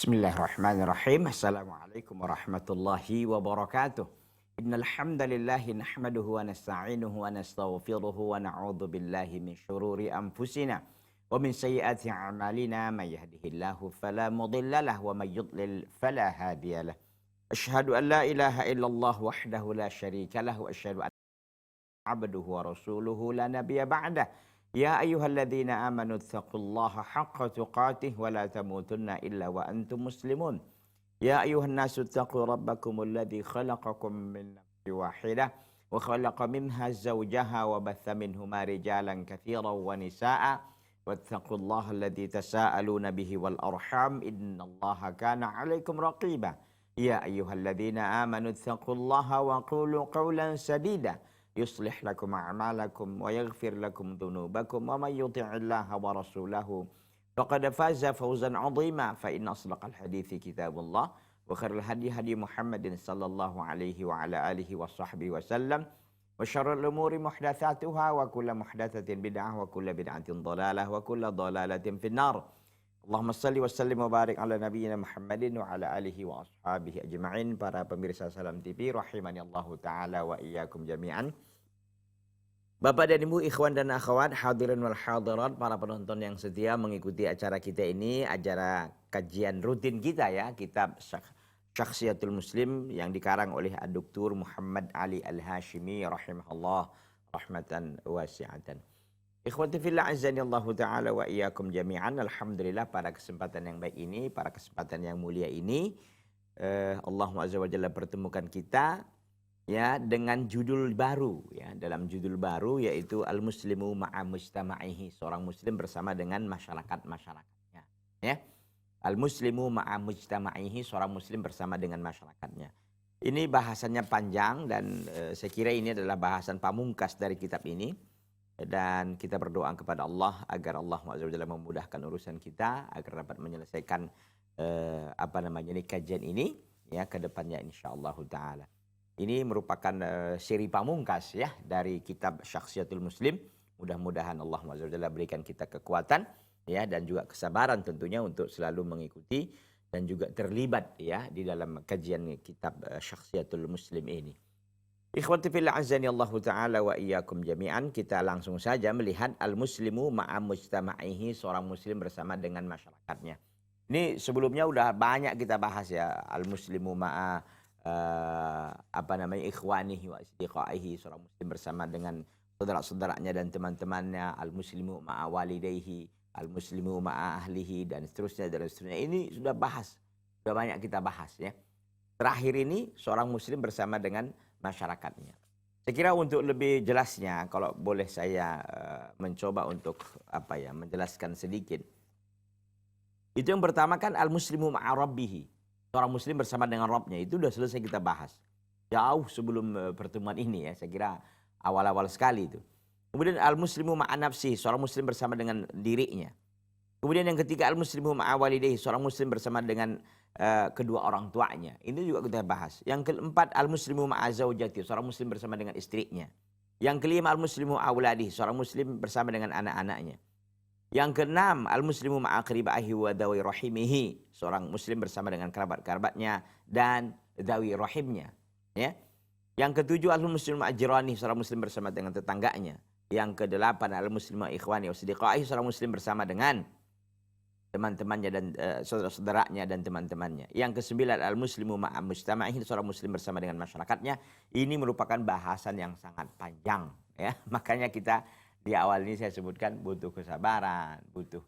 Bismillahirrahmanirrahim. Assalamualaikum warahmatullahi wabarakatuh. Innal hamdalillahi nahmaduhu wa nasta'inuhu wa nastaghfiruhu wa na'udzu billahi min syururi anfusina wa min sayyiati a'malina may yahdihillahu fala mudilla lahu wa may yudlil fala hadiyalah. Asyhadu an la ilaha illallah wahdahu la syarika lahu wa asyhadu anna abduhu wa rasuluhu la nabiyya ba'dah. Ya ayyuhalladzina amanu taqullaha haqqa tuqatih wa la tamutunna illa wa antum muslimun. Ya ayyuhan nasu taqu rabbakumul ladzi khalaqakum min nafsin wahidah wa khalaqa minha zawjaha wa batha minhuma rijalan katsiran wa nisaa'a wattaqullaha alladzi tasaaluna bihi wal arham innallaha kana 'alaikum raqiba. Ya ayyuhalladzina amanu taqullaha wa qulu qawlan sadida yuslih lakum a'malakum wa yaghfir lakum dhunubakum wa may yuti'illaha wa rasulahu faqad faza fawzan 'azima fa inna asdaqal hadithi kitabullah wa khairul hadi hadi Muhammadin sallallahu alaihi wa ala alihi wa sahbihi wasallam wa syarrul umuri muhdatsatuha wa kullu muhdatsatin bid'ah wa kullu bid'atin dhalalah wa kullu dhalalatin finnar. Allahumma shalli wa sallim wa barik ala nabiyyina Muhammadin wa ala alihi wa ashabihi ajma'in. Para pemirsa Salam TV rahimani Allah taala wa iyyakum jami'an. Bapak dan Ibu, ikhwan dan akhwat, hadirin wal hadirat, para penonton yang setia mengikuti acara kita ini, acara kajian rutin kita ya, kitab Syakhsiyatul Muslim yang dikarang oleh Dr. Muhammad Ali Al-Hashimi rahimahullah rahmatan wasi'atan. Ikhwati fillah azani Allah taala wa iyyakum jami'an. Alhamdulillah pada kesempatan yang baik ini, pada kesempatan yang mulia ini, Allah azza wa jalla pertemukan kita ya dengan judul baru ya, dalam judul baru yaitu Al-Muslimu ma'a mujtama'ihi, seorang muslim bersama dengan masyarakat-masyarakatnya ya. Al-Muslimu ma'a mujtama'ihi, seorang muslim bersama dengan masyarakatnya. Ini bahasannya panjang dan saya kira ini adalah bahasan pamungkas dari kitab ini. Dan kita berdoa kepada Allah agar Allah Azza wa Jalla memudahkan urusan kita agar dapat menyelesaikan kajian ini ya ke depannya insyaallah taala. Ini merupakan seri pamungkas ya dari kitab Syakhsiyatul Muslim. Mudah-mudahan Allah Azza wa Jalla berikan kita kekuatan ya dan juga kesabaran tentunya untuk selalu mengikuti dan juga terlibat ya di dalam kajian kitab Syakhsiyatul Muslim ini. Ikhwati fillah azani Allah taala wa iyyakum jami'an. Kita langsung saja melihat al-muslimu ma'a mujtama'ihi, seorang muslim bersama dengan masyarakatnya. Ini sebelumnya udah banyak kita bahas ya, al-muslimu ma'a ikhwanihi wa asdiqaihi, seorang muslim bersama dengan saudara-saudaranya dan teman-temannya, al-muslimu ma'a walidayhi, al-muslimu ma'a ahlihi dan seterusnya dan seterusnya. Ini sudah banyak kita bahas ya. Terakhir ini seorang muslim bersama dengan masyarakatnya. Saya kira untuk lebih jelasnya, kalau boleh saya mencoba untuk menjelaskan sedikit. Itu yang pertama kan al-muslimu ma'a rabbihi, seorang muslim bersama dengan Rabbnya, itu sudah selesai kita bahas. Jauh sebelum pertemuan ini ya, saya kira awal-awal sekali itu. Kemudian al-muslimu ma'a nafsihi, seorang muslim bersama dengan dirinya. Kemudian yang ketiga al-muslimu ma'a walidayhi, seorang muslim bersama dengan kedua orang tuanya. Ini juga kita bahas. Yang keempat al-muslimu ma'a zaujati, seorang muslim bersama dengan istrinya. Yang kelima al-muslimu auladihi, seorang muslim bersama dengan anak-anaknya. Yang keenam al-muslimu ma'a qribaihi wa dawi rahimihi, seorang muslim bersama dengan kerabat-kerabatnya dan dawi rahimnya, ya. Yang ketujuh al-muslimu ma'a jiranihi, seorang muslim bersama dengan tetangganya. Yang kedelapan al-muslimu ma'a ikhwani wa siddiqaihi, seorang muslim bersama dengan teman-temannya dan saudara-saudaranya dan teman-temannya. Yang kesembilan al-muslimu ma'a mujtama'ihi, seorang muslim bersama dengan masyarakatnya. Ini merupakan bahasan yang sangat panjang ya. Makanya kita di awal ini saya sebutkan butuh kesabaran, butuh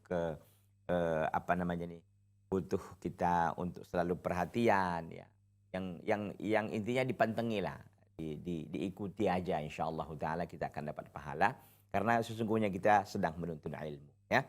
butuh kita untuk selalu perhatian ya. Yang intinya dipantengi lah, diikuti aja, insyaallah taala kita akan dapat pahala karena sesungguhnya kita sedang menuntut ilmu ya.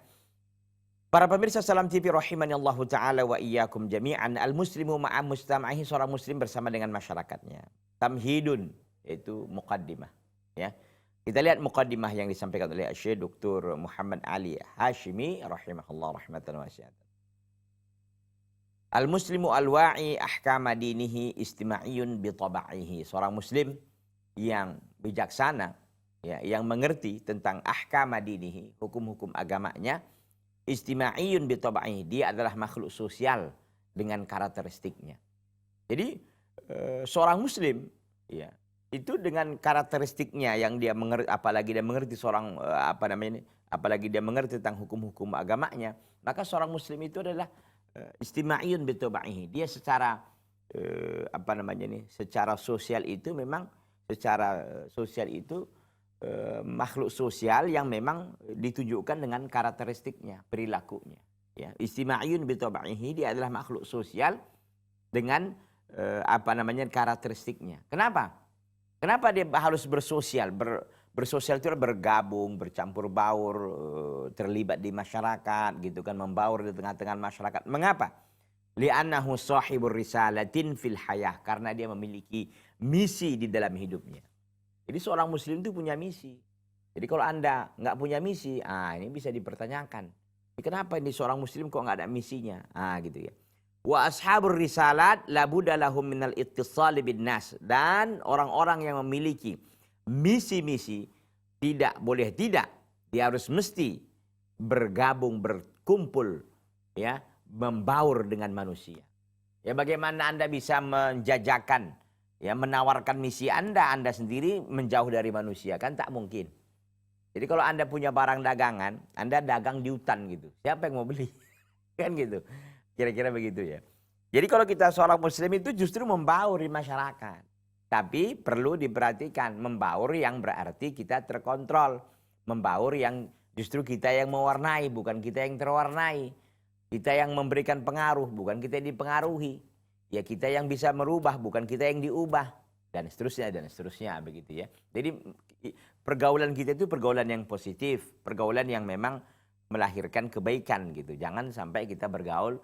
Para pemirsa Salam TV rahimani Allah taala wa iyyakum jami'an. Al-muslimu ma'a mujtama'ihi, seorang muslim bersama dengan masyarakatnya. Tamhidun, yaitu muqaddimah ya. Kita lihat muqaddimah yang disampaikan oleh Syekh Dr. Muhammad Ali Hashimi rahimahullah rahmatan wasi'atan. Al-muslimu al-wa'i ahkama dinihi istima'iyun bi taba'ihi, seorang muslim yang bijaksana ya, yang mengerti tentang ahkama dinihi, hukum-hukum agamanya. Istima'iyun bi taba'ihi, dia adalah makhluk sosial dengan karakteristiknya. Jadi seorang muslim ya, itu dengan karakteristiknya yang dia mengerti, apalagi dia mengerti apalagi dia mengerti tentang hukum-hukum agamanya, maka seorang muslim itu adalah istima'iyun bitobaihi. Dia secara secara sosial itu memang makhluk sosial yang memang ditunjukkan dengan karakteristiknya, perilakunya. Ya, istima'iyun bitobaihi, dia adalah makhluk sosial dengan karakteristiknya. Kenapa? Kenapa dia harus bersosial? Bersosial itu bergabung, bercampur baur, terlibat di masyarakat, gitu kan, membaur di tengah-tengah masyarakat. Mengapa? Li'annahu sahibur risalatin fil hayah, karena dia memiliki misi di dalam hidupnya. Jadi seorang muslim itu punya misi. Jadi kalau Anda nggak punya misi, ini bisa dipertanyakan. Kenapa ini seorang muslim kok nggak ada misinya? Gitu ya. Wa ashabur risalat labudda lahum minal ittisali bin nas. Dan orang-orang yang memiliki misi-misi dia harus mesti bergabung, berkumpul, ya, membaur dengan manusia. Ya, bagaimana Anda bisa menjajakan, ya, menawarkan misi Anda sendiri menjauh dari manusia? Kan tak mungkin. Jadi kalau Anda punya barang dagangan, Anda dagang di hutan gitu. Siapa yang mau beli? Kan gitu. Kira-kira begitu ya. Jadi kalau kita seorang muslim itu justru membaur di masyarakat. Tapi perlu diperhatikan, membaur yang berarti kita terkontrol. Membaur yang justru kita yang mewarnai, bukan kita yang terwarnai. Kita yang memberikan pengaruh, bukan kita yang dipengaruhi. Ya, kita yang bisa merubah, bukan kita yang diubah. Dan seterusnya begitu ya. Jadi pergaulan kita itu pergaulan yang positif, pergaulan yang memang melahirkan kebaikan gitu. Jangan sampai kita bergaul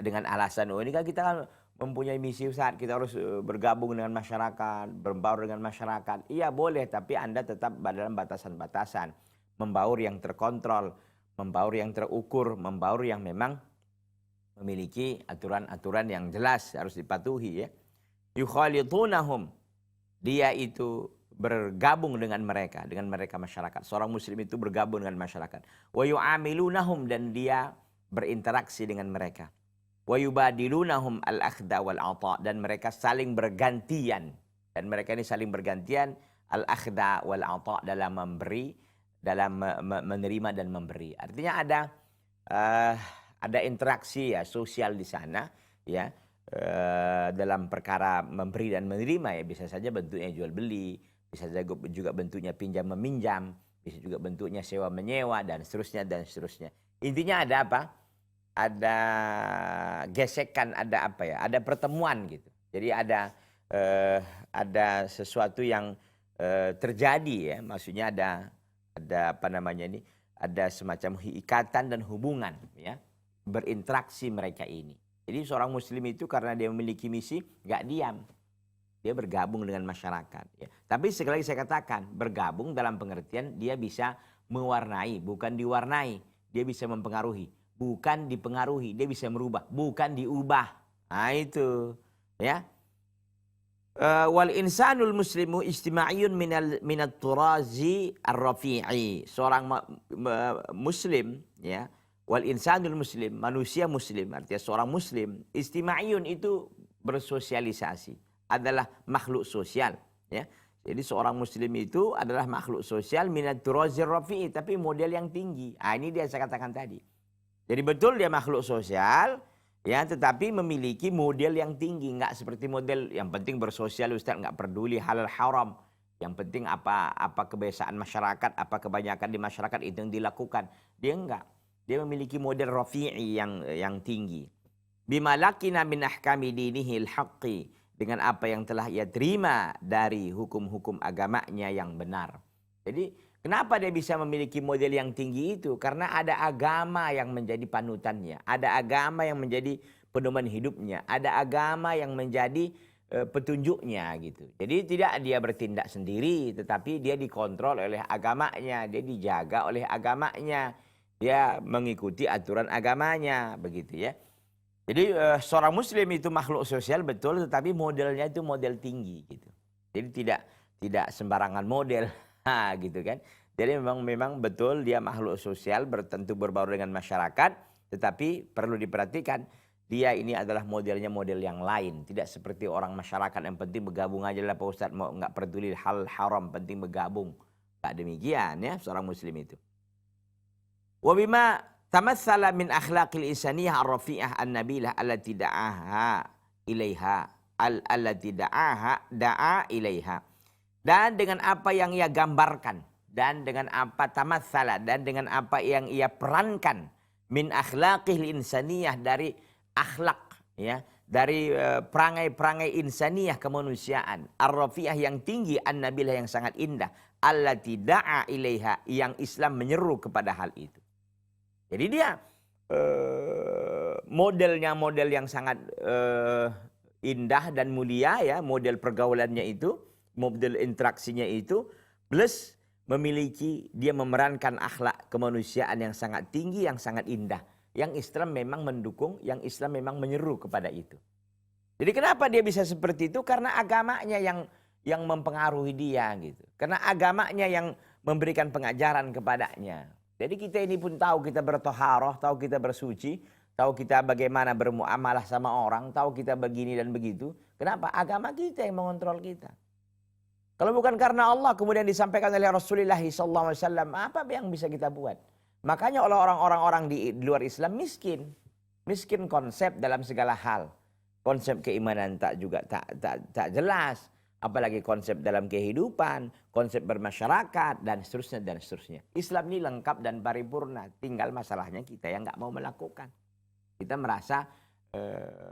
dengan alasan ini kan kita kan mempunyai misi Ustaz, kita harus bergabung dengan masyarakat, berbaur dengan masyarakat. Iya boleh, tapi Anda tetap dalam batasan-batasan. Membaur yang terkontrol, membaur yang terukur, membaur yang memang memiliki aturan-aturan yang jelas harus dipatuhi ya. Yukhalitunahum, dia itu bergabung dengan mereka masyarakat. Seorang muslim itu bergabung dengan masyarakat. Wa yu'amilunahum, dan dia berinteraksi dengan mereka. Wa yubadilunahum al-akhda wal ata, dan mereka saling bergantian. Dan mereka ini saling bergantian al-akhda wal ata, dalam memberi, dalam menerima dan memberi. Artinya ada interaksi ya sosial di sana ya. Dalam perkara memberi dan menerima ya, bisa saja bentuknya jual beli, bisa juga bentuknya pinjam meminjam, bisa juga bentuknya sewa menyewa dan seterusnya dan seterusnya. Intinya ada apa? Ada gesekan, ada apa ya? Ada pertemuan gitu. Jadi ada sesuatu yang terjadi ya. Maksudnya ada ada semacam ikatan dan hubungan ya. Berinteraksi mereka ini. Jadi seorang muslim itu karena dia memiliki misi, nggak diam. Dia bergabung dengan masyarakat. Ya. Tapi sekali lagi saya katakan, bergabung dalam pengertian dia bisa mewarnai, bukan diwarnai. Dia bisa mempengaruhi, bukan dipengaruhi. Dia bisa merubah, bukan diubah. Nah itu. Ya. Wal insanul muslimu istima'iyun minat turazi ar-rafi'i. Seorang muslim, ya. Wal insanul muslim, manusia muslim, artinya seorang muslim, istima'iyun itu bersosialisasi, adalah makhluk sosial ya. Jadi seorang muslim itu adalah makhluk sosial minat turazir rafi'i, tapi model yang tinggi. Ini dia saya katakan tadi. Jadi betul dia makhluk sosial ya, tetapi memiliki model yang tinggi, enggak seperti model yang penting bersosial Ustaz, enggak peduli halal haram. Yang penting apa kebiasaan masyarakat, apa kebanyakan di masyarakat itu yang dilakukan. Dia enggak. Dia memiliki model rafi'i yang tinggi. Bimalakina min ahkami dinihil haqqi, dengan apa yang telah ia terima dari hukum-hukum agamanya yang benar. Jadi kenapa dia bisa memiliki model yang tinggi itu? Karena ada agama yang menjadi panutannya. Ada agama yang menjadi pedoman hidupnya. Ada agama yang menjadi petunjuknya gitu. Jadi tidak dia bertindak sendiri, tetapi dia dikontrol oleh agamanya. Dia dijaga oleh agamanya. Dia mengikuti aturan agamanya, begitu ya. Jadi seorang muslim itu makhluk sosial betul, tetapi modelnya itu model tinggi gitu. Jadi tidak sembarangan model, gitu kan. Jadi memang betul dia makhluk sosial, tentu berbaur dengan masyarakat, tetapi perlu diperhatikan dia ini adalah modelnya model yang lain. Tidak seperti orang masyarakat yang penting bergabung aja lah Pak Ustadz. Mau nggak peduli hal haram, penting bergabung. Tak demikian ya seorang muslim itu. Wa bima tamatsala min akhlaqil insaniyah ar-rafi'ah an-nabilah allati da'aha ilaiha allati da'a ilaiha. Dan dengan apa yang ia gambarkan, dan dengan apa tamatsala, dan dengan apa yang ia perankan min akhlaqil insaniyah, dari akhlak ya, dari perangai-perangai insaniyah kemanusiaan, ar-rafi'ah yang tinggi, an-nabilah yang sangat indah, allati da'a ilaiha, yang Islam menyeru kepada hal itu. Jadi dia modelnya model yang sangat indah dan mulia ya, model pergaulannya itu, model interaksinya itu, plus memiliki, dia memerankan akhlak kemanusiaan yang sangat tinggi, yang sangat indah. Yang Islam memang mendukung, yang Islam memang menyeru kepada itu. Jadi kenapa dia bisa seperti itu? Karena agamanya yang mempengaruhi dia gitu. Karena agamanya yang memberikan pengajaran kepadanya. Jadi kita ini pun tahu kita bertoharoh, tahu kita bersuci, tahu kita bagaimana bermuamalah sama orang, tahu kita begini dan begitu. Kenapa? Agama kita yang mengontrol kita. Kalau bukan karena Allah kemudian disampaikan oleh Rasulullah SAW, apa yang bisa kita buat? Makanya orang-orang di luar Islam miskin. Miskin konsep dalam segala hal. Konsep keimanan tak jelas. Apalagi konsep dalam kehidupan, konsep bermasyarakat, dan seterusnya, dan seterusnya. Islam ini lengkap dan paripurna. Tinggal masalahnya kita yang nggak mau melakukan. Kita merasa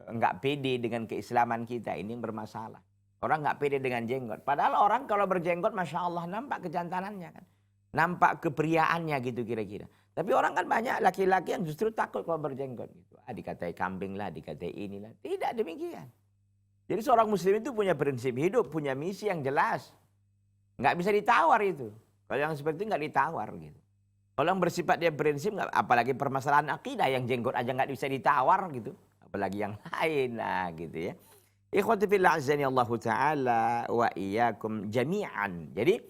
nggak pede dengan keislaman kita. Ini yang bermasalah. Orang nggak pede dengan jenggot. Padahal orang kalau berjenggot, Masya Allah, nampak kejantanannya kan. Nampak kepriaannya gitu kira-kira. Tapi orang kan banyak laki-laki yang justru takut kalau berjenggot. Gitu. Dikatai kambing lah, dikatai inilah. Tidak demikian. Jadi seorang muslim itu punya prinsip hidup, punya misi yang jelas. Nggak bisa ditawar itu. Kalau yang seperti itu nggak ditawar gitu. Kalau yang bersifat dia prinsip, apalagi permasalahan akidah, yang jenggot aja nggak bisa ditawar gitu. Apalagi yang lain lah gitu ya. Ikhwati fillah azani Allah Ta'ala wa iyyakum jami'an. Jadi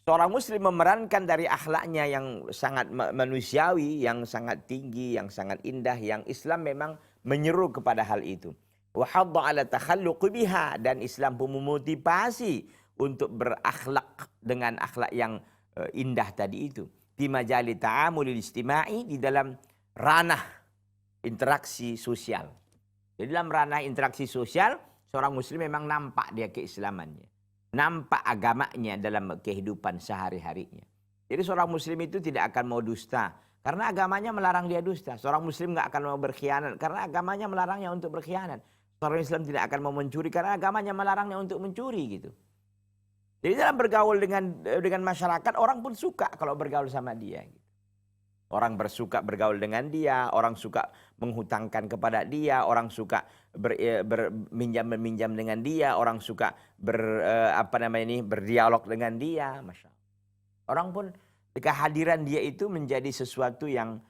seorang muslim memerankan dari akhlaknya yang sangat manusiawi, yang sangat tinggi, yang sangat indah, yang Islam memang menyeru kepada hal itu. Wa hadda ala takhalluq biha, dan Islam pun memotivasi untuk berakhlak dengan akhlak yang indah tadi itu. Di majali ta'amulil istima'i, di dalam ranah interaksi sosial. Jadi dalam ranah interaksi sosial, seorang muslim memang nampak dia keislamannya. Nampak agamanya dalam kehidupan sehari-harinya. Jadi seorang muslim itu tidak akan mau dusta. Karena agamanya melarang dia dusta. Seorang muslim nggak akan mau berkhianat. Karena agamanya melarangnya untuk berkhianat. Seorang Islam tidak akan mau mencuri. Karena agamanya melarangnya untuk mencuri gitu. Jadi dalam bergaul dengan masyarakat, orang pun suka kalau bergaul sama dia. Gitu. Orang bersuka bergaul dengan dia, orang suka menghutangkan kepada dia, orang suka meminjam dengan dia, orang suka berdialog dengan dia, Masya Allah. Orang pun kehadiran dia itu menjadi sesuatu yang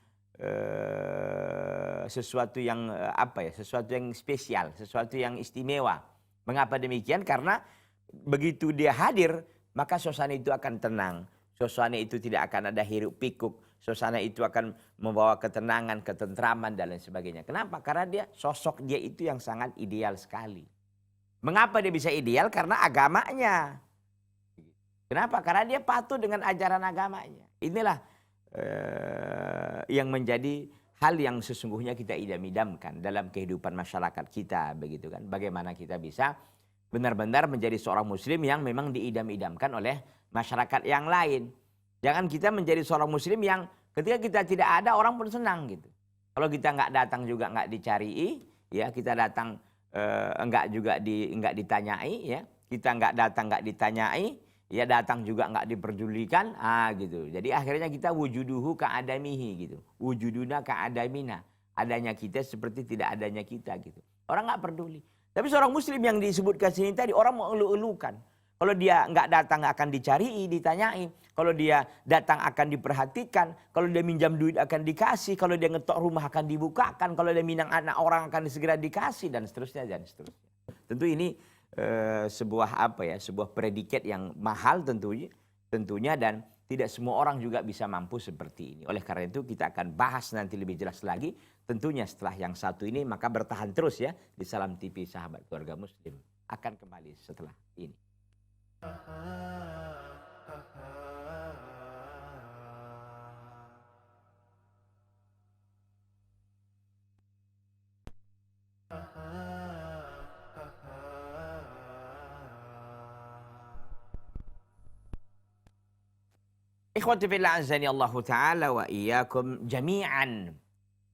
sesuatu yang spesial, sesuatu yang istimewa. Mengapa demikian? Karena begitu dia hadir, maka suasana itu akan tenang. Suasana itu tidak akan ada hiruk pikuk. Suasana itu akan membawa ketenangan, ketentraman, dan lain sebagainya. Kenapa? Karena sosok dia itu yang sangat ideal sekali. Mengapa dia bisa ideal? Karena agamanya. Kenapa? Karena dia patuh dengan ajaran agamanya. Inilah yang menjadi hal yang sesungguhnya kita idam-idamkan dalam kehidupan masyarakat kita, begitu kan? Bagaimana kita bisa benar-benar menjadi seorang muslim yang memang diidam-idamkan oleh masyarakat yang lain. Jangan kita menjadi seorang muslim yang ketika kita tidak ada, orang pun senang gitu. Kalau kita nggak datang juga nggak dicari, ya kita datang enggak ditanyai, ya kita nggak datang nggak ditanyai, ya datang juga nggak diperdulikan, gitu. Jadi akhirnya kita wujuduhu ka'adamihi gitu, wujuduna ka'adamina, adanya kita seperti tidak adanya kita gitu. Orang nggak peduli. Tapi seorang muslim yang disebutkan sini tadi, orang mau elu-elukan. Kalau dia nggak datang akan dicari, ditanyai. Kalau dia datang akan diperhatikan. Kalau dia minjam duit akan dikasih. Kalau dia ngetok rumah akan dibukakan. Kalau dia minang anak orang akan segera dikasih, dan seterusnya dan seterusnya. Tentu ini sebuah predikat yang mahal tentunya, dan tidak semua orang juga bisa mampu seperti ini. Oleh karena itu kita akan bahas nanti lebih jelas lagi. Tentunya setelah yang satu ini, maka bertahan terus ya di Salam TV Sahabat Keluarga Muslim. Akan kembali setelah ini. Ikhwati fillah azani Allah Ta'ala wa iyyakum jami'an.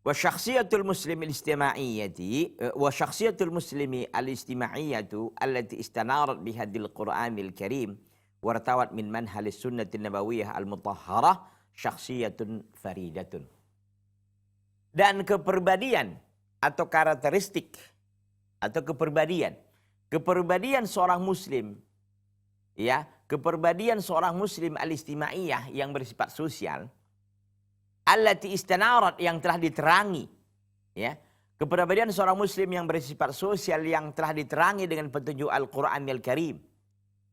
Wa syakhsiyatul muslim al-istima'iyyati wa syakhsiyatul muslimi al-istima'iyyatu allati istanarat bihadil Qur'anil Karim wartawat min manhalis sunnatin nabawiyyah al-mutahharah syakhsiyatun faridatun. Dan kepribadian atau karakteristik atau kepribadian seorang muslim, ya, kepribadian seorang muslim al-istimaiyah yang bersifat sosial, allati istanarat yang telah diterangi, ya, kepribadian seorang muslim yang bersifat sosial yang telah diterangi dengan petunjuk Al-Qur'anil Karim,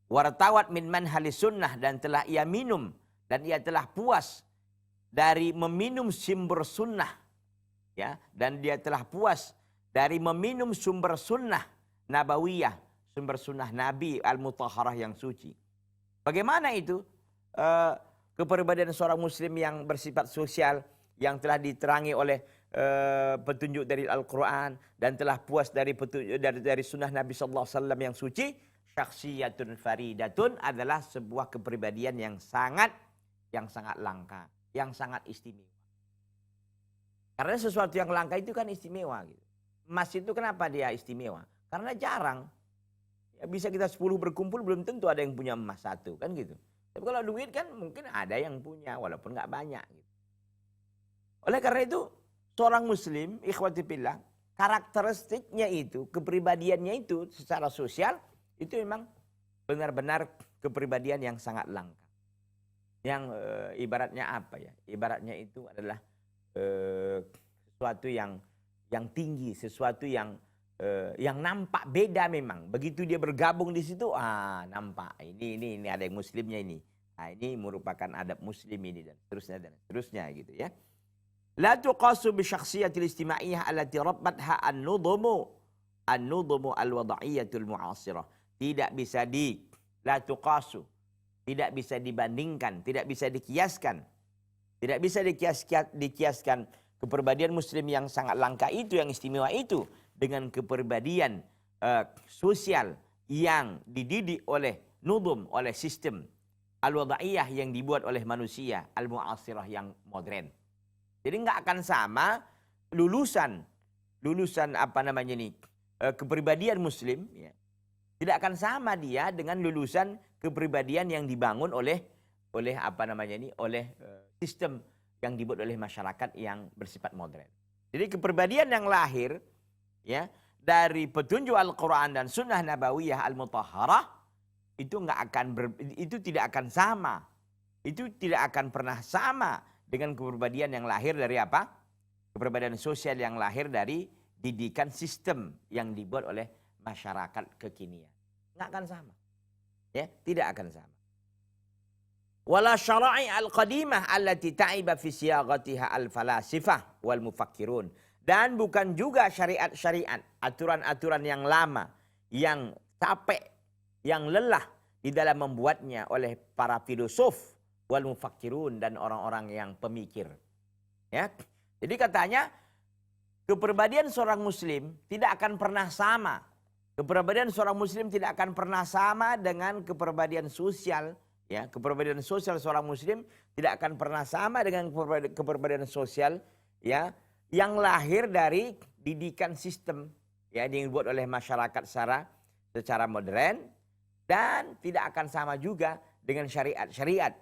wartawat min manhalis sunnah, dan telah ia minum dan ia telah puas dari meminum sumber sunnah, ya, dan dia telah puas dari meminum sumber sunnah nabawiyah, sumber sunnah Nabi al-mutahharah yang suci. Bagaimana itu kepribadian seorang muslim yang bersifat sosial yang telah diterangi oleh petunjuk dari Al-Quran dan telah puas dari petunjuk dari sunnah Nabi sallallahu alaihi wasallam yang suci? Syakhsiyatun faridatun adalah sebuah kepribadian yang sangat langka, yang sangat istimewa. Karena sesuatu yang langka itu kan istimewa gitu. Emas itu kenapa dia istimewa? Karena jarang. Ya, bisa kita 10 berkumpul belum tentu ada yang punya emas satu kan gitu. Tapi kalau duit kan mungkin ada yang punya walaupun nggak banyak gitu. Oleh karena itu seorang muslim ikhwati fillah, karakteristiknya itu, kepribadiannya itu secara sosial itu memang benar-benar kepribadian yang sangat langka. Yang ibaratnya apa ya? Ibaratnya itu adalah sesuatu yang tinggi, sesuatu yang nampak beda memang. Begitu dia bergabung di situ, nampak ini ada yang muslimnya ini. Nah, ini merupakan adab muslim ini dan seterusnya gitu ya. La tuqasu bi syakhsiyatil istimaiyah allati rabbatha an-nudhumu al-wada'iyyatul mu'asirah. Tidak bisa la tuqasu, tidak bisa dibandingkan, tidak bisa dikiaskan. Tidak bisa dikiaskan kepribadian muslim yang sangat langka itu, yang istimewa itu, dengan kepribadian sosial yang dididik oleh nudhum, oleh sistem al-wada'iyah yang dibuat oleh manusia, al-mu'asirah yang modern. Jadi nggak akan sama lulusan apa namanya ini kepribadian muslim, ya, tidak akan sama dia dengan lulusan kepribadian yang dibangun oleh apa namanya ini oleh sistem yang dibuat oleh masyarakat yang bersifat modern. Jadi kepribadian yang lahir, ya, dari petunjuk Al-Quran dan Sunnah Nabawiyah Al-Mutahharah itu itu tidak akan sama. Itu tidak akan pernah sama dengan kepribadian yang lahir dari apa? Kepribadian sosial yang lahir dari didikan sistem yang dibuat oleh masyarakat kekinian. Nggak akan sama. Ya, tidak akan sama. Wala syara'i al-qadimah allati ta'iba fi siyaghatiha al-falasifah wal mufakkirun. Dan bukan juga syariat-syariat, aturan-aturan yang lama, yang capek, yang lelah di dalam membuatnya oleh para filosof wal mufakkirun dan orang-orang yang pemikir. Ya. Jadi katanya kepribadian seorang muslim tidak akan pernah sama. Kepribadian seorang muslim tidak akan pernah sama dengan kepribadian sosial. Ya, kepribadian sosial seorang muslim tidak akan pernah sama dengan kepribadian sosial, ya, yang lahir dari didikan sistem, ya, yang dibuat oleh masyarakat secara modern, dan tidak akan sama juga dengan syariat-syariat,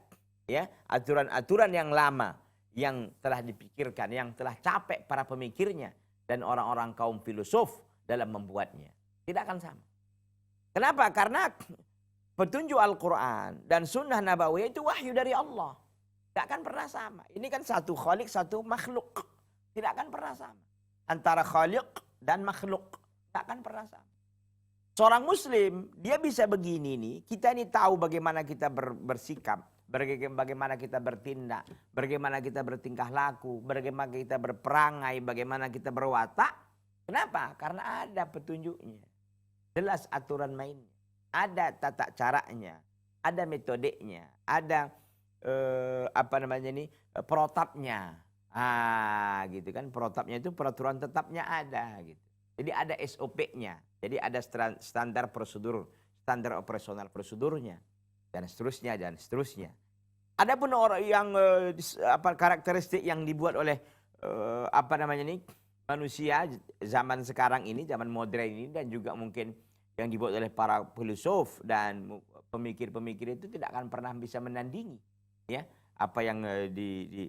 ya, aturan-aturan yang lama yang telah dipikirkan, yang telah capek para pemikirnya dan orang-orang kaum filosof dalam membuatnya. Tidak akan sama. Kenapa? Karena petunjuk Al-Quran dan Sunnah Nabawiyah itu wahyu dari Allah. Tidak akan pernah sama. Ini kan satu khaliq, satu makhluk. Tidak akan pernah sama. Antara khaliq dan makhluk. Tidak akan pernah sama. Seorang muslim, dia bisa begini nih. Kita ini tahu bagaimana kita bersikap. bagaimana kita bertindak, bagaimana kita bertingkah laku, bagaimana kita berperangai, bagaimana kita berwatak. Kenapa? Karena ada petunjuknya. Jelas aturan mainnya. Ada tata caranya, ada metodenya, ada protapnya. Gitu kan, protapnya itu peraturan tetapnya ada gitu. Jadi ada SOP-nya. Jadi ada standar prosedur, standar operasional prosedurnya dan seterusnya dan seterusnya. Adapun orang yang karakteristik yang dibuat oleh manusia zaman sekarang ini, zaman modern ini, dan juga mungkin yang dibuat oleh para filosof dan pemikir-pemikir itu tidak akan pernah bisa menandingi ya apa yang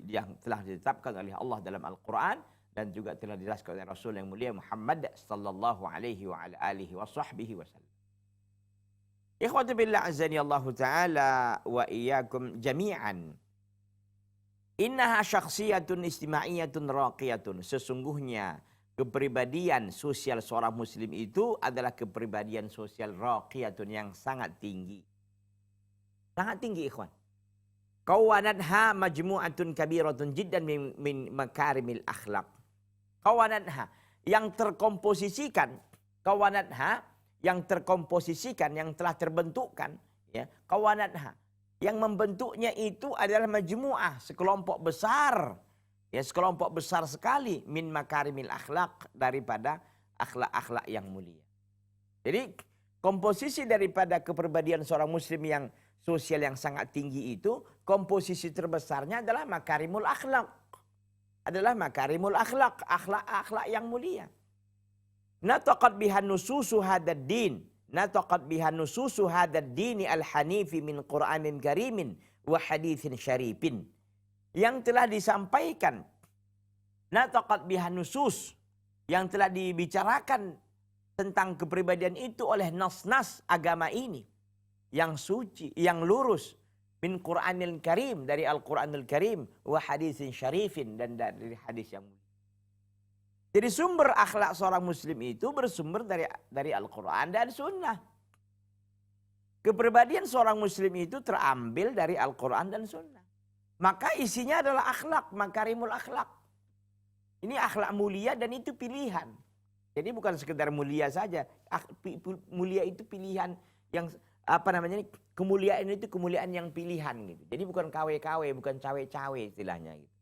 yang telah ditetapkan oleh Allah dalam Al-Quran dan juga telah dijelaskan oleh Rasul yang mulia Muhammad sallallahu alaihi wa ala alihi wa sahbihi wasallam. Ikhwati billah azani Allah taala wa iyyakum jami'an. Innaha syakhsiyatun istima'iyatun raqiyatun. Sesungguhnya kepribadian sosial seorang muslim itu adalah kepribadian sosial raqiyatun yang sangat tinggi. Sangat tinggi ikhwan. Qawanatha majmu'atun kabiratun jiddan min makarimil akhlaq. Qawanatha yang terkomposisikan, qawanatha yang terkomposisikan, yang telah terbentukkan, ya. Qawanatha yang membentuknya itu adalah majmu'ah, sekelompok besar. Ya, sekelompok besar sekali min makarimil akhlaq, daripada akhlak-akhlak yang mulia. Jadi komposisi daripada kepribadian seorang muslim yang sosial yang sangat tinggi itu, komposisi terbesarnya adalah makarimul akhlak. Adalah makarimul akhlak, akhlak-akhlak yang mulia. Nataqat bihan nususu hadad din. Nataqat bihan nususu hadad dini al-hanifi min Qur'anin karimin wa hadithin syarifin. Yang telah disampaikan, nataqat bihan nusus, yang telah dibicarakan tentang kepribadian itu oleh nas-nas agama ini, yang suci, yang lurus, min Qur'anil Karim, dari Al-Qur'anul Karim, wa haditsin syarifin, dan dari hadis yang mulia. Jadi sumber akhlak seorang muslim itu bersumber dari Al-Quran dan Sunnah. Kepribadian seorang muslim itu terambil dari Al-Quran dan Sunnah. Maka isinya adalah akhlak, makarimul akhlak. Ini akhlak mulia dan itu pilihan. Jadi bukan sekedar mulia saja. Mulia itu pilihan yang kemuliaan itu kemuliaan yang pilihan gitu. Jadi bukan KW-KW, bukan cawe-cawe istilahnya gitu.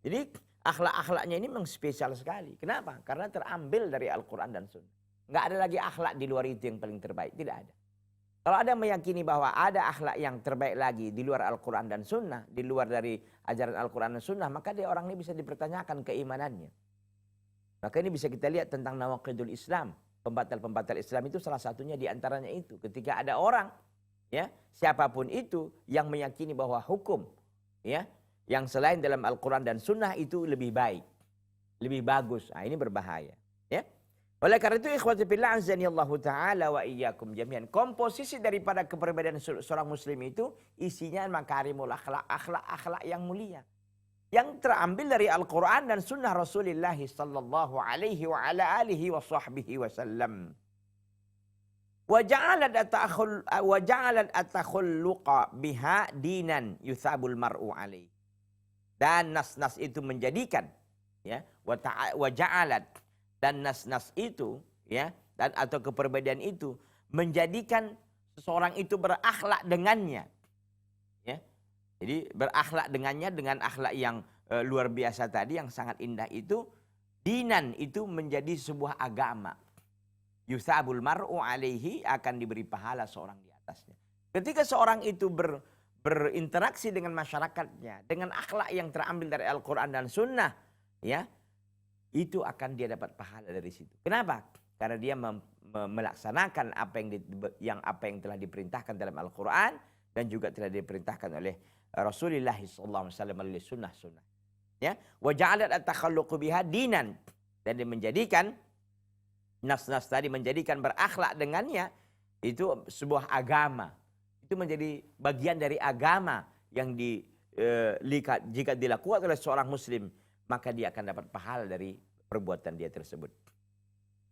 Jadi akhlak-akhlaknya ini memang spesial sekali. Kenapa? Karena terambil dari Al-Quran dan Sunnah. Nggak ada lagi akhlak di luar itu yang paling terbaik. Tidak ada. Kalau ada meyakini bahwa ada akhlak yang terbaik lagi di luar Al-Quran dan Sunnah, di luar dari ajaran Al-Quran dan Sunnah, maka dia orang ini bisa dipertanyakan keimanannya. Maka ini bisa kita lihat tentang nawaqidul Islam. Pembatal-pembatal Islam itu salah satunya diantaranya itu. Ketika ada orang, ya siapapun itu yang meyakini bahwa hukum, ya yang selain dalam Al-Quran dan Sunnah itu lebih baik, lebih bagus. Nah, ini berbahaya. Ya. Oleh karena itu, ikhwati fillah azanillahu ta'ala wa iyyakum jami'an. Komposisi daripada kepribadian seorang muslim itu isinya makarimul akhlak, akhlak-akhlak yang mulia. Yang terambil dari Al-Quran dan Sunnah Rasulullah sallallahu alaihi wa ala alihi wa sahbihi wasallam. Wa ja'alat atakhulluqa biha dinan yuthabul mar'u alaihi. Dan nas-nas itu menjadikan, ya, wa ja'alat, dan nas-nas itu, ya, dan atau kepribadian itu menjadikan seseorang itu berakhlak dengannya, ya. Jadi berakhlak dengannya dengan akhlak yang luar biasa tadi, yang sangat indah itu, dinan itu menjadi sebuah agama. Yusabul mar'u alaihi, akan diberi pahala seorang di atasnya. Ketika seorang itu berinteraksi dengan masyarakatnya dengan akhlak yang terambil dari Al-Quran dan Sunnah, ya, itu akan dia dapat pahala dari situ. Kenapa? Karena dia melaksanakan apa yang telah diperintahkan dalam Al-Quran dan juga telah diperintahkan oleh Rasulullah SAW melalui sunnah-sunnah. Ya, wa ja'alat at-takhalluqu biha dinan, dan dia menjadikan nas-nas tadi, menjadikan berakhlak dengannya itu sebuah agama. Itu menjadi bagian dari agama yang jika dilakukan oleh seorang muslim, maka dia akan dapat pahala dari perbuatan dia tersebut.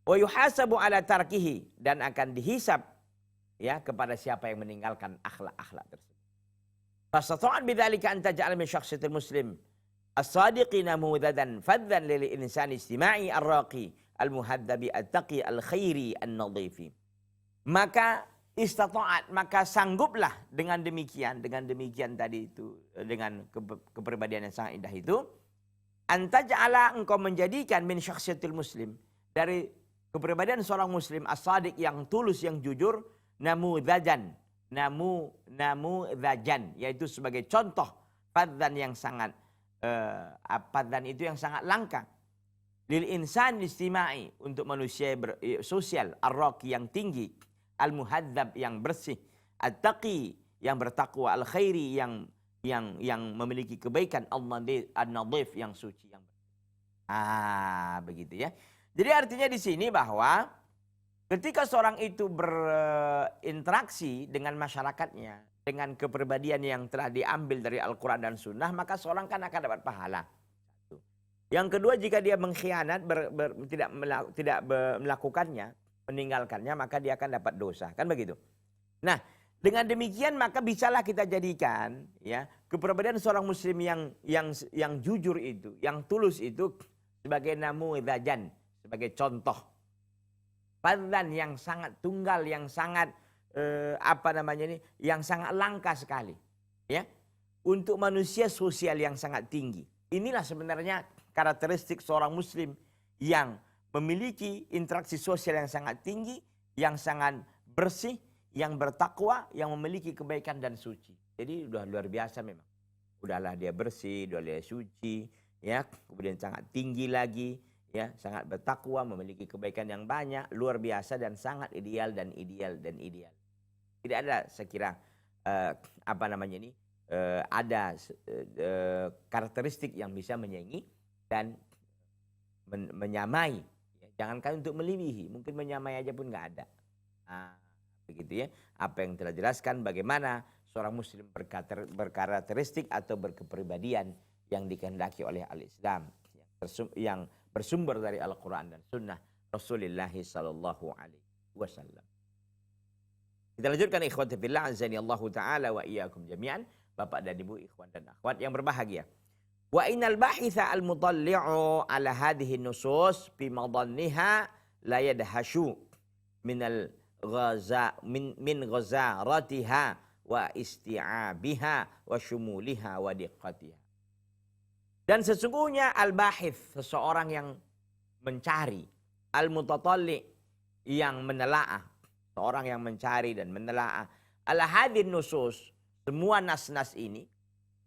Wa yuhasabu ala tarkihi, dan akan dihisab, ya, kepada siapa yang meninggalkan akhlak-akhlak tersebut. Fastata'an bidzalika an taj'al min syakhsiyatil muslim as-sadiqi namudzadan fadzan lil insani istima'i ar-raqi al-muhadzabi at-taqi al-khairi an-nadhifi. Maka istata'at, maka sangguplah dengan demikian tadi itu, dengan kepribadian yang sangat indah itu, antaj'ala, engkau menjadikan min syakhsiyatil muslim, dari kepribadian seorang muslim as-sadiq, yang tulus, yang jujur, namudzajan, yaitu sebagai contoh, fadzan yang sangat fadzan itu yang sangat langka, lil insan istimai, untuk manusia sosial, ar-raqi yang tinggi, al-muhadzab yang bersih, at-taqi yang bertakwa, al-khairi yang memiliki kebaikan, an-nadhif yang suci, yang begitu ya. Jadi artinya di sini bahwa ketika seorang itu berinteraksi dengan masyarakatnya, dengan kepribadian yang telah diambil dari Al-Quran dan Sunnah, maka seorang kan akan dapat pahala. Yang kedua, jika dia mengkhianat, tidak melakukannya, meninggalkannya, maka dia akan dapat dosa, kan begitu. Nah, dengan demikian maka bisalah kita jadikan ya kepribadian seorang muslim yang jujur itu, yang tulus itu, sebagai namudzajan, sebagai contoh. Fadzan yang sangat tunggal, yang sangat yang sangat langka sekali, ya, untuk manusia sosial yang sangat tinggi. Inilah sebenarnya karakteristik seorang muslim yang memiliki interaksi sosial yang sangat tinggi, yang sangat bersih, yang bertakwa, yang memiliki kebaikan dan suci. Jadi udah luar biasa memang. Udahlah dia bersih, udahlah dia suci, ya, kemudian sangat tinggi lagi, ya, sangat bertakwa, memiliki kebaikan yang banyak, luar biasa dan sangat ideal dan ideal dan ideal. Tidak ada sekira ada karakteristik yang bisa menyaingi dan menyamai. Jangankan untuk melebihi, mungkin menyamai aja pun nggak ada. Begitu ya. Apa yang telah jelaskan bagaimana seorang muslim berkarakteristik atau berkepribadian yang dikehendaki oleh al-Islam, yang bersumber dari Al-Quran dan Sunnah Rasulullah sallallahu alaihi wasallam. Kita lanjutkan, ikhwati fillah, azani Allah taala wa iyyakum jami'an, Bapak dan Ibu, ikhwan dan akhwat yang berbahagia. Wa innal bahitha al-mudalli'u ala hadhihi nusus fi madhanniha la yadhashu min ghazaratiha wa isti'abiha wa syumuliha wa diqqatiha. Dan sesungguhnya al-bahith, seseorang yang mencari, al-mutatalli, yang menelaah, seorang yang mencari dan menelaah, ala hadhin nusus, semua nas-nas ini,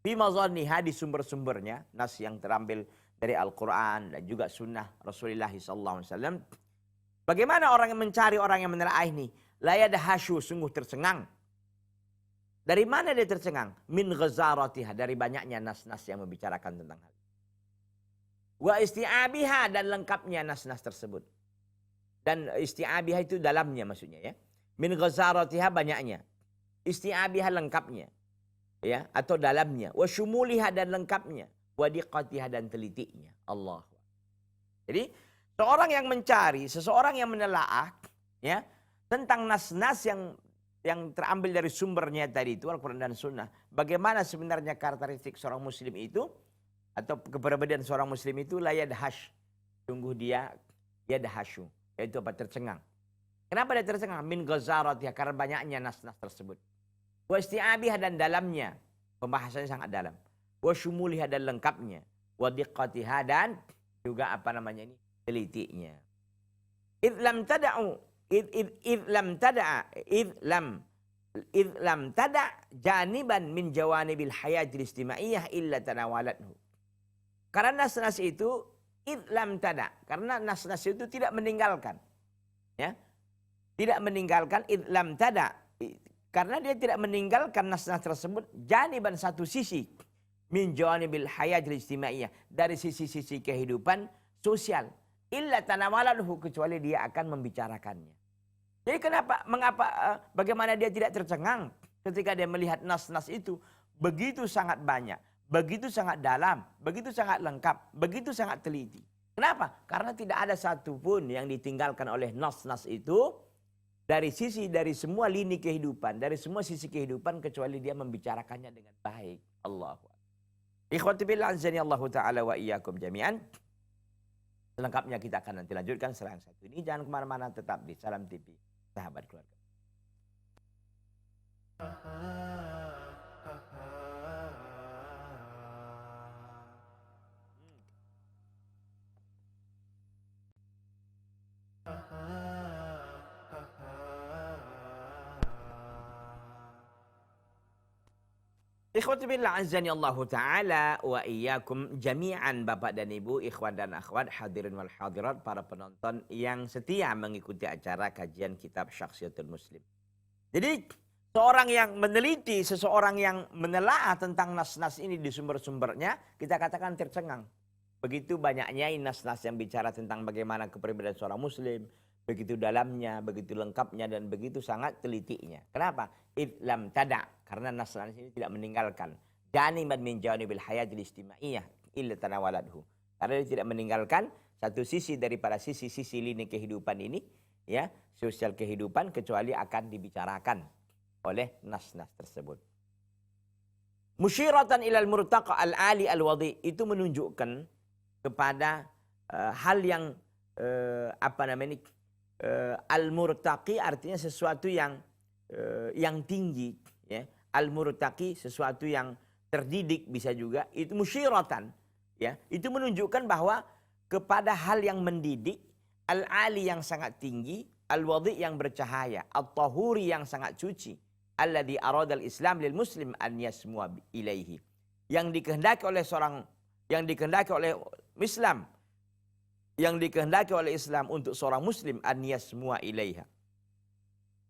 bimazanniha, di sumber-sumbernya, nas yang terambil dari Al-Quran dan juga sunnah Rasulullah SAW. Bagaimana orang yang mencari, orang yang menelaah ini? La yadhashu, sungguh tercengang. Dari mana dia tercengang? Min ghazaratiha, dari banyaknya nas-nas yang membicarakan tentang hal. Wa isti'abiha, dan lengkapnya nas-nas tersebut. Dan isti'abiha itu dalamnya maksudnya ya. Min ghazaratiha, banyaknya. Isti'abiha, lengkapnya. Ya, atau dalamnya. Wa syumuliha, dan lengkapnya. Wa diqqatiha, dan telitinya. Allah. Jadi seorang yang mencari, seseorang yang menelaah ya tentang nas-nas yang terambil dari sumbernya tadi itu, Al-Quran dan Sunnah. Bagaimana sebenarnya karakteristik seorang muslim itu, atau kepribadian seorang muslim itu, la yadhash. Sungguh dia yadhashu, yaitu apa? Tercengang. Kenapa dia tercengang? Min ghazaratiha, karena banyaknya nas-nas tersebut. Wa isti'abiha, dan dalamnya. Pembahasannya sangat dalam. Wa syumuliha, dan lengkapnya. Wa diqqatiha, dan juga telitinya. Idh lam tada' janiban min jawanibil hayatil istimaiyah illa tanawalathu. Karena nas-nas itu idh lam tada', karena nas-nas itu tidak meninggalkan. Ya. Tidak meninggalkan idh lam tada', karena dia tidak meninggalkan nas-nas tersebut janiban, satu sisi, min jawanibil hayatil istimaiyah, dari sisi-sisi kehidupan sosial, illa tanawalathu, kecuali dia akan membicarakannya. Jadi bagaimana dia tidak tercengang ketika dia melihat nas-nas itu begitu sangat banyak, begitu sangat dalam, begitu sangat lengkap, begitu sangat teliti. Kenapa? Karena tidak ada satupun yang ditinggalkan oleh nas-nas itu dari semua lini kehidupan, dari semua sisi kehidupan kecuali dia membicarakannya dengan baik. Allahu Akbar. Ikhwati billah azani Allah taala wa iyyakum jami'an. Selengkapnya kita akan nanti lanjutkan setelah yang satu ini. Jangan kemana-mana, tetap di Salam TV Sahabat Keluarga. Ikhwati billah azani Allah taala wa iyyakum jami'an, Bapak dan Ibu, ikhwan dan akhwat, hadirin wal hadirat, para penonton yang setia mengikuti acara kajian kitab Syakhsiyatul Muslim. Jadi seorang yang meneliti, seseorang yang menelaah tentang nas-nas ini di sumber-sumbernya, kita katakan tercengang. Begitu banyaknya nas-nas yang bicara tentang bagaimana kepribadian seorang muslim, begitu dalamnya, begitu lengkapnya, dan begitu sangat telitinya. Kenapa? Idlam tada, karena nas-nas ini tidak meninggalkan janiban min janibil hayatil istimaiyah illa tanawaladhu. Karena dia tidak meninggalkan satu sisi daripada sisi-sisi lini kehidupan ini, ya, sosial kehidupan, kecuali akan dibicarakan oleh nas-nas tersebut. Musyiratan ilal murtaqa al-ali al-wadi, itu menunjukkan kepada hal yang al-murtaqi artinya sesuatu yang tinggi, ya. Al-murtaqi sesuatu yang terdidik bisa juga, itu musyiratan, ya. Itu menunjukkan bahwa kepada hal yang mendidik, al-ali yang sangat tinggi, al-wadi yang bercahaya, at-tahuri yang sangat suci, alladzi aradal Islam lil muslim an yasmu'a ilaihi, yang dikehendaki oleh Islam untuk seorang muslim an yasmu'a ilaiha,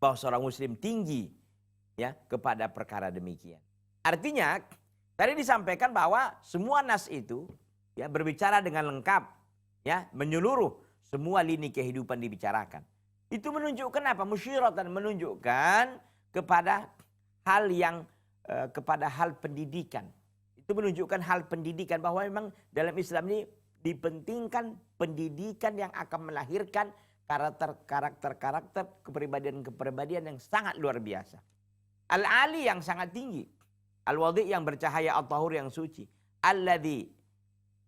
bahwa seorang muslim tinggi, ya, kepada perkara demikian. Artinya tadi disampaikan bahwa semua nas itu, ya, berbicara dengan lengkap, ya, menyeluruh, semua lini kehidupan dibicarakan. Itu menunjukkan apa? Musyiratan, menunjukkan kepada hal yang kepada hal pendidikan. Itu menunjukkan hal pendidikan, bahwa memang dalam Islam ini dipentingkan pendidikan yang akan melahirkan karakter kepribadian yang sangat luar biasa. Al-ali yang sangat tinggi, al-wadi yang bercahaya, at-tahur yang suci, alladzi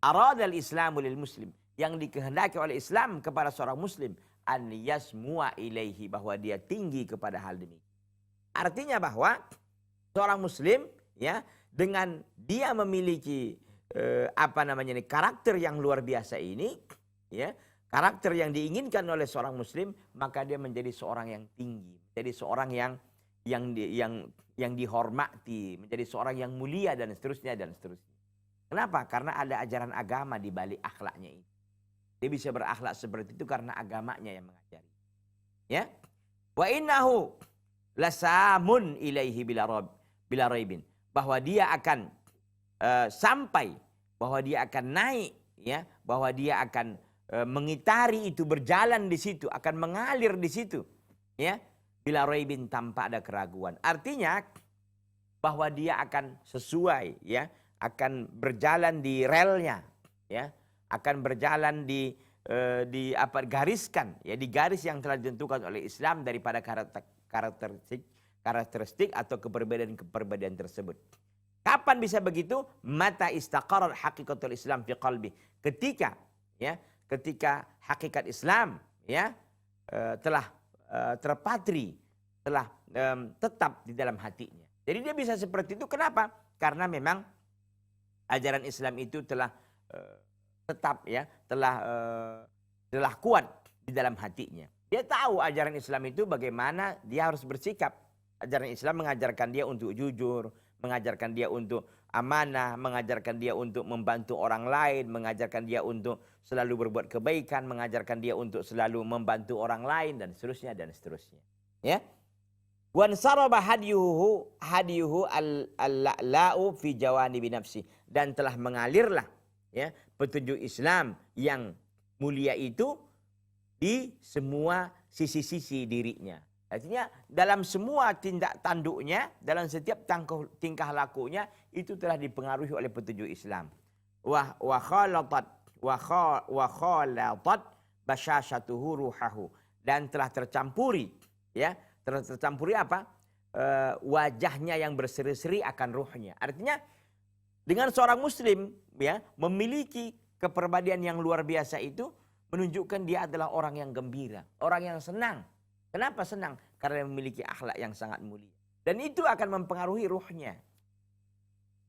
aradal Islamu lil muslim, yang dikehendaki oleh Islam kepada seorang muslim, an yasmu'a ilaihi, bahwa dia tinggi kepada hal demikian. Artinya bahwa seorang muslim, ya, dengan dia memiliki karakter yang luar biasa ini, ya, karakter yang diinginkan oleh seorang muslim, maka dia menjadi seorang yang tinggi, menjadi seorang yang dihormati, menjadi seorang yang mulia, dan seterusnya dan seterusnya. Kenapa? Karena ada ajaran agama di balik akhlaknya itu. Dia bisa berakhlak seperti itu karena agamanya yang mengajari. Ya. Wa innahu lasamun ilaihi bila raibin, bahwa dia akan sampai, bahwa dia akan naik, ya, bahwa dia akan mengitari itu, berjalan di situ, akan mengalir di situ, ya, bila raibin, tanpa ada keraguan. Artinya bahwa dia akan sesuai, ya, akan berjalan di relnya, ya, akan berjalan di gariskan, ya, di garis yang telah ditentukan oleh Islam daripada karakteristik atau kepribadian tersebut. Kapan bisa begitu? Mata istaqarar hakikatul Islam fi qalbi. Ketika, ya, ketika hakikat Islam, ya, telah terpatri, telah tetap di dalam hatinya. Jadi dia bisa seperti itu. Kenapa? Karena memang ajaran Islam itu telah tetap, ya, telah kuat di dalam hatinya. Dia tahu ajaran Islam itu bagaimana dia harus bersikap. Ajaran Islam mengajarkan dia untuk jujur, mengajarkan dia untuk amanah, mengajarkan dia untuk membantu orang lain, mengajarkan dia untuk selalu berbuat kebaikan, mengajarkan dia untuk selalu membantu orang lain, dan seterusnya dan seterusnya. Ya. Wan saraba hadiyuhu al-la'u fi jawanibi nafsi, dan telah mengalirlah, ya, petunjuk Islam yang mulia itu di semua sisi-sisi dirinya. Artinya dalam semua tindak tanduknya, dalam setiap tingkah lakunya, itu telah dipengaruhi oleh petunjuk Islam. Wa khalatat basyashatuhu ruhahu, dan telah tercampuri, ya, tercampuri apa? Wajahnya yang berseri-seri akan ruhnya. Artinya dengan seorang muslim ya memiliki kepribadian yang luar biasa itu menunjukkan dia adalah orang yang gembira, orang yang senang. Kenapa senang? Karena memiliki akhlak yang sangat mulia. Dan itu akan mempengaruhi ruhnya.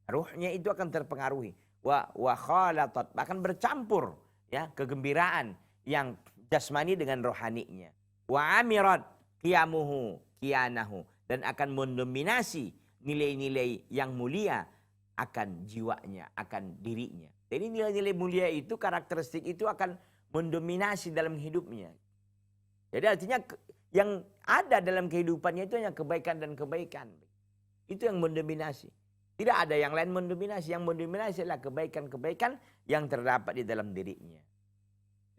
Ruhnya itu akan terpengaruhi. Wa khalatat, akan bercampur ya kegembiraan yang jasmani dengan rohaninya. Wa amirat qiyamuhu qiyanahu, dan akan mendominasi nilai-nilai yang mulia akan jiwanya, akan dirinya. Jadi nilai-nilai mulia itu, karakteristik itu akan mendominasi dalam hidupnya. Jadi artinya yang ada dalam kehidupannya itu hanya kebaikan dan kebaikan. Itu yang mendominasi. Tidak ada yang lain mendominasi. Yang mendominasi adalah kebaikan-kebaikan yang terdapat di dalam dirinya.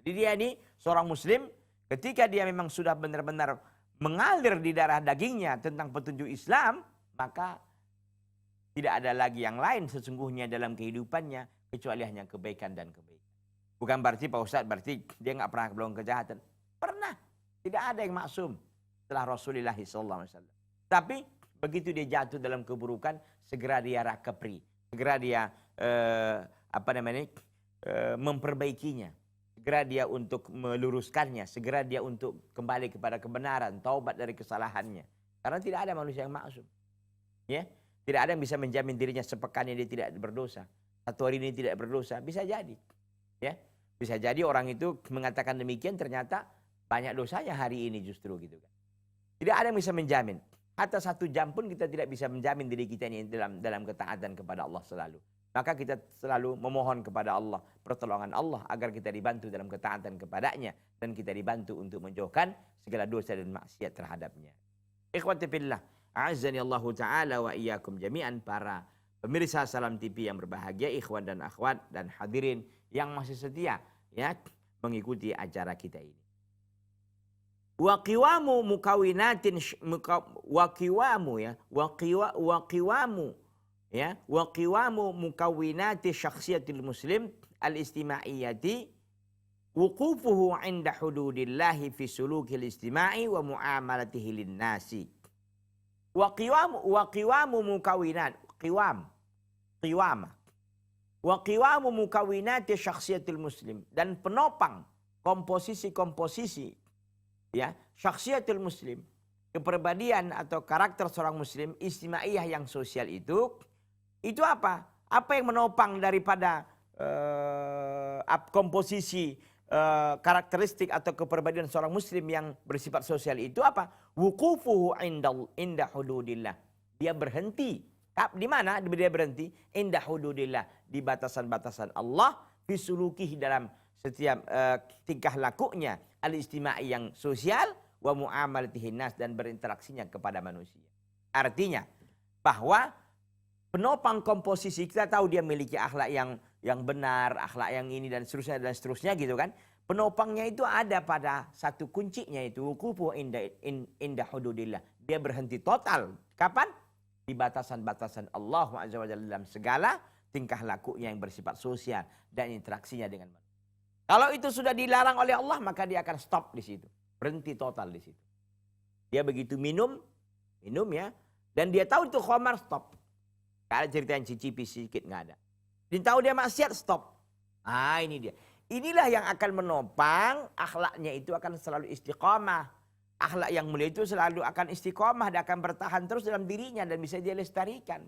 Jadi dia ini seorang muslim ketika dia memang sudah benar-benar mengalir di darah dagingnya tentang petunjuk Islam, maka tidak ada lagi yang lain sesungguhnya dalam kehidupannya kecuali hanya kebaikan dan kebaikan. Bukan berarti Pak Ustadz berarti dia nggak pernah melakukan kejahatan. Pernah. Tidak ada yang maksum setelah Rasulullah SAW. Tapi begitu dia jatuh dalam keburukan, segera dia rakepri, segera dia memperbaikinya, segera dia untuk meluruskannya, segera dia untuk kembali kepada kebenaran, taubat dari kesalahannya. Karena tidak ada manusia yang maksum. Ya, tidak ada yang bisa menjamin dirinya sepekan ini dia tidak berdosa, 1 hari ini tidak berdosa, bisa jadi. Ya, bisa jadi orang itu mengatakan demikian ternyata banyak dosanya hari ini justru gitu kan. Tidak ada yang bisa menjamin. Hatta 1 jam pun kita tidak bisa menjamin diri kita ini dalam ketaatan kepada Allah selalu. Maka kita selalu memohon kepada Allah pertolongan Allah agar kita dibantu dalam ketaatan kepadanya dan kita dibantu untuk menjauhkan segala dosa dan maksiat terhadapnya. Ikhwati fillah, a'azzani Allah taala wa iyyakum jami'an, para pemirsa Salam TV yang berbahagia, ikhwan dan akhwat dan hadirin yang masih setia ya mengikuti acara kita ini. Wa qiwamu mukawinatin wa qiwamu mukawinati syakhsiyatil muslim al-istimaiyati wuqufuhu 'inda hududillahi fi sulukil istima'i wa muamalatihi lin-nasi. Wa qiwamu mukawinat wa qiwamu mukawinati syakhsiyatil muslim, dan penopang komposisi ya syakhsiyatul muslim, kepribadian atau karakter seorang muslim istimaiyah yang sosial itu apa? Apa yang menopang daripada komposisi karakteristik atau kepribadian seorang muslim yang bersifat sosial itu apa? Wuqufuhu inda hududillah. Dia berhenti. Di mana dia berhenti? Inda hududillah, di batasan-batasan Allah, fi sulukihi, dalam setiap tingkah lakunya al-istima'i yang sosial, wa muamalatihin nas, dan berinteraksinya kepada manusia. Artinya bahwa penopang komposisi, kita tahu dia memiliki akhlak yang benar, akhlak yang ini dan seterusnya gitu kan. Penopangnya itu ada pada satu kuncinya, itu wuqufu inda hududillah. Dia berhenti total. Kapan? Di batasan-batasan Allah Azza wa Jalla dalam segala tingkah lakunya yang bersifat sosial dan interaksinya dengan manusia. Kalau itu sudah dilarang oleh Allah, maka dia akan stop di situ. Berhenti total di situ. Dia begitu minum ya. Dan dia tahu itu khamar, stop. Gak ada cerita yang cicipi sedikit, gak ada. Dia tahu dia maksiat, stop. Ah, ini dia. Inilah yang akan menopang, akhlaknya itu akan selalu istiqamah. Akhlak yang mulia itu selalu akan istiqamah dan akan bertahan terus dalam dirinya dan bisa dia lestarikan.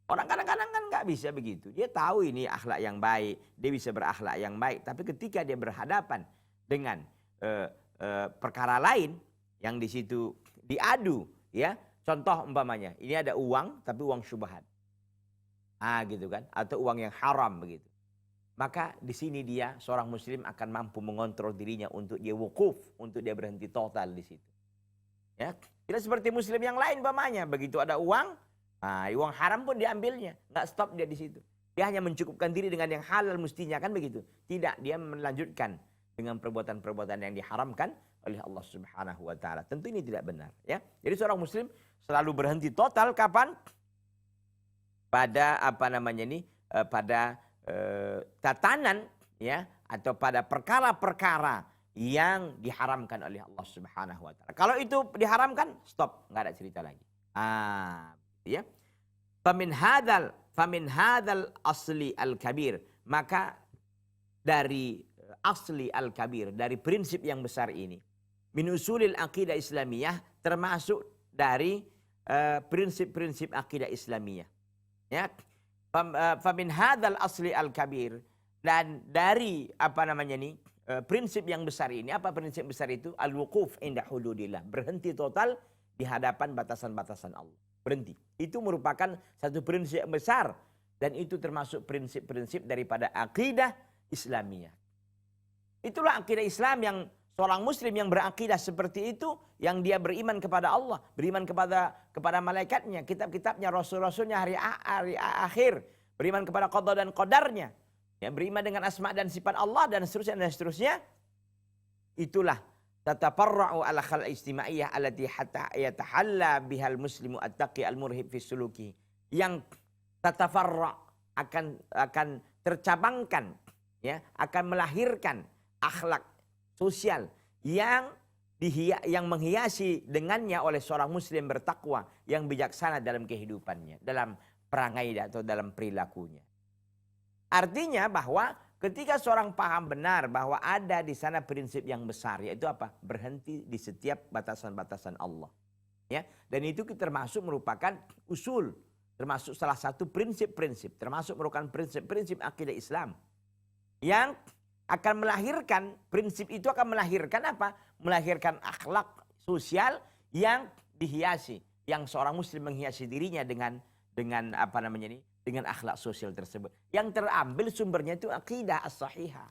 Orang kadang-kadang kan nggak bisa begitu. Dia tahu ini akhlak yang baik, dia bisa berakhlak yang baik. Tapi ketika dia berhadapan dengan perkara lain yang di situ diadu, ya. Contoh umpamanya, ini ada uang tapi uang syubhat, gitu kan? Atau uang yang haram begitu. Maka di sini dia seorang muslim akan mampu mengontrol dirinya untuk dia wukuf, untuk dia berhenti total di situ. Ya, tidak seperti muslim yang lain umpamanya, begitu ada uang. Uang haram pun diambilnya, nggak stop dia di situ. Dia hanya mencukupkan diri dengan yang halal mestinya, kan begitu. Tidak, dia melanjutkan dengan perbuatan-perbuatan yang diharamkan oleh Allah Subhanahu wa taala. Tentu ini tidak benar, ya. Jadi seorang muslim selalu berhenti total kapan? Pada pada tatanan, ya, atau pada perkara-perkara yang diharamkan oleh Allah Subhanahu wa taala. Kalau itu diharamkan, stop, nggak ada cerita lagi. Ya. Famin hadzal asli al-kabir, maka dari asli al-kabir, dari prinsip yang besar ini, min usulil aqidah islamiyah, termasuk dari prinsip-prinsip akidah islamiyah. Ya. Famin hadzal asli al-kabir, dan dari prinsip yang besar ini, apa prinsip besar itu? Al-wuquf inda hududillah, berhenti total di hadapan batasan-batasan Allah. Berhenti. Itu merupakan satu prinsip yang besar, dan itu termasuk prinsip-prinsip daripada akidah Islamiyah. Itulah akidah Islam, yang seorang muslim yang berakidah seperti itu, yang dia beriman kepada Allah, beriman kepada malaikatnya, kitab-kitabnya, rasul-rasulnya, hari akhir, beriman kepada qada dan qadarnya, ya, beriman dengan asma dan sifat Allah, dan seterusnya dan seterusnya. Itulah tataparra'u ala khal istimaiyah allati hatta yatahalla bihal muslimu attaqi al-murhib fi suluki, yang tatafarra' akan tercabangkan, ya, akan melahirkan akhlak sosial yang menghiasi dengannya oleh seorang muslim bertakwa yang bijaksana dalam kehidupannya, dalam perangai atau dalam perilakunya. Artinya bahwa ketika seorang paham benar bahwa ada di sana prinsip yang besar, yaitu apa? Berhenti di setiap batasan-batasan Allah. Ya, dan itu termasuk merupakan usul, termasuk salah satu prinsip-prinsip, termasuk merupakan prinsip-prinsip akidah Islam yang akan melahirkan, prinsip itu akan melahirkan apa? Melahirkan akhlak sosial yang dihiasi, yang seorang muslim menghiasi dirinya dengan dengan akhlak sosial tersebut. Yang terambil sumbernya itu akidah as-sahihah.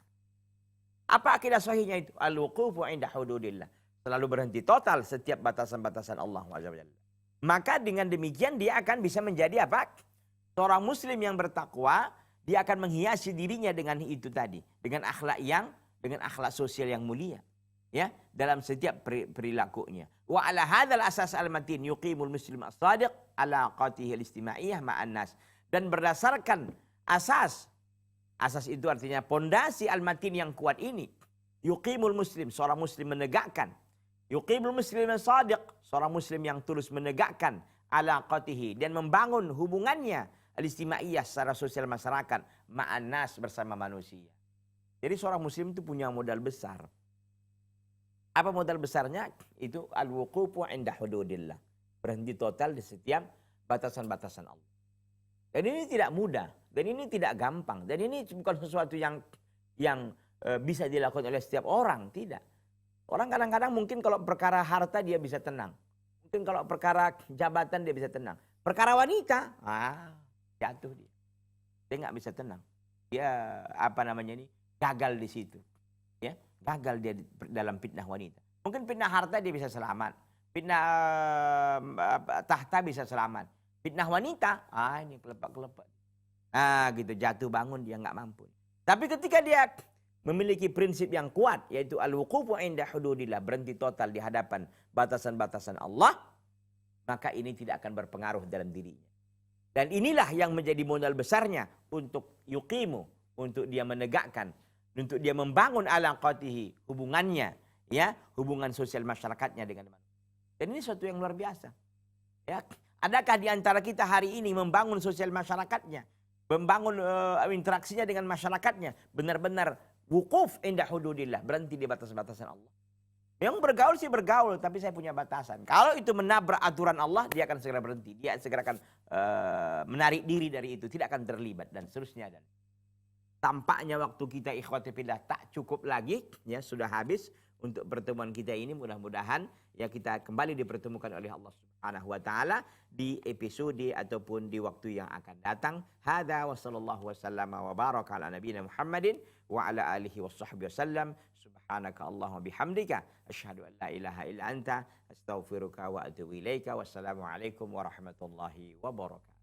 Apa akidah sahihnya itu? Al-wuqufu inda hududillah. Selalu berhenti total setiap batasan-batasan Allah SWT. Maka dengan demikian dia akan bisa menjadi apa? Seorang muslim yang bertakwa, dia akan menghiasi dirinya dengan itu tadi, dengan akhlak sosial yang mulia, ya, dalam setiap perilakunya. Wa ala hadzal asas al-matin yuqimul muslim as-sadiq ala qatihi al-istimaiyah ma'an nas. Dan berdasarkan asas itu artinya pondasi al-matin yang kuat ini, yuqimul muslim, seorang muslim menegakkan, yuqimul muslim as-sadiq, seorang muslim yang tulus menegakkan, ala qatihi, dan membangun hubungannya al-istimaiyah secara sosial masyarakat, ma'an nas, bersama manusia. Jadi seorang muslim itu punya modal besar. Apa modal besarnya? Itu al-wuqufu inda hududillah, berhenti total di setiap batasan-batasan Allah. Dan ini tidak mudah, dan ini tidak gampang, dan ini bukan sesuatu yang bisa dilakukan oleh setiap orang, tidak. Orang kadang-kadang mungkin kalau perkara harta dia bisa tenang, mungkin kalau perkara jabatan dia bisa tenang, perkara wanita, jatuh dia. Dia nggak bisa tenang. Dia gagal di situ. Ya, gagal dia dalam fitnah wanita. Mungkin fitnah harta dia bisa selamat. Fitnah tahta bisa selamat. Fitnah wanita, ini kelepak-kelepak. Gitu, jatuh bangun dia nggak mampu. Tapi ketika dia memiliki prinsip yang kuat, yaitu al-wuqufu inda hududillah, berhenti total di hadapan batasan-batasan Allah, maka ini tidak akan berpengaruh dalam dirinya. Dan inilah yang menjadi modal besarnya untuk yuqimu, untuk dia menegakkan, untuk dia membangun ala qatihi, hubungannya, ya, hubungan sosial masyarakatnya dengan manusia. Dan ini sesuatu yang luar biasa. Ya, adakah di antara kita hari ini membangun sosial masyarakatnya, membangun interaksinya dengan masyarakatnya, benar-benar wukuf inda hududillah, berhenti di batas-batasan Allah. Yang bergaul sih bergaul, tapi saya punya batasan. Kalau itu menabrak aturan Allah, dia akan segera berhenti. Dia segera akan menarik diri dari itu, tidak akan terlibat, dan seterusnya. Dan tampaknya waktu kita ikhwati fillah tak cukup lagi, ya, sudah habis untuk pertemuan kita ini. Mudah-mudahan ya kita kembali dipertemukan oleh Allah Subhanahu wa taala di episode ataupun di waktu yang akan datang. Hadza wa sallallahu wasallam wa baraka ala nabiyina Muhammadin wa ala alihi washabbihi wasallam. Subhanaka Allahumma bihamdika asyhadu an la ilaha illa anta astaghfiruka wa atubu ilaika. Wassalamualaikum warahmatullahi wabarakatuh.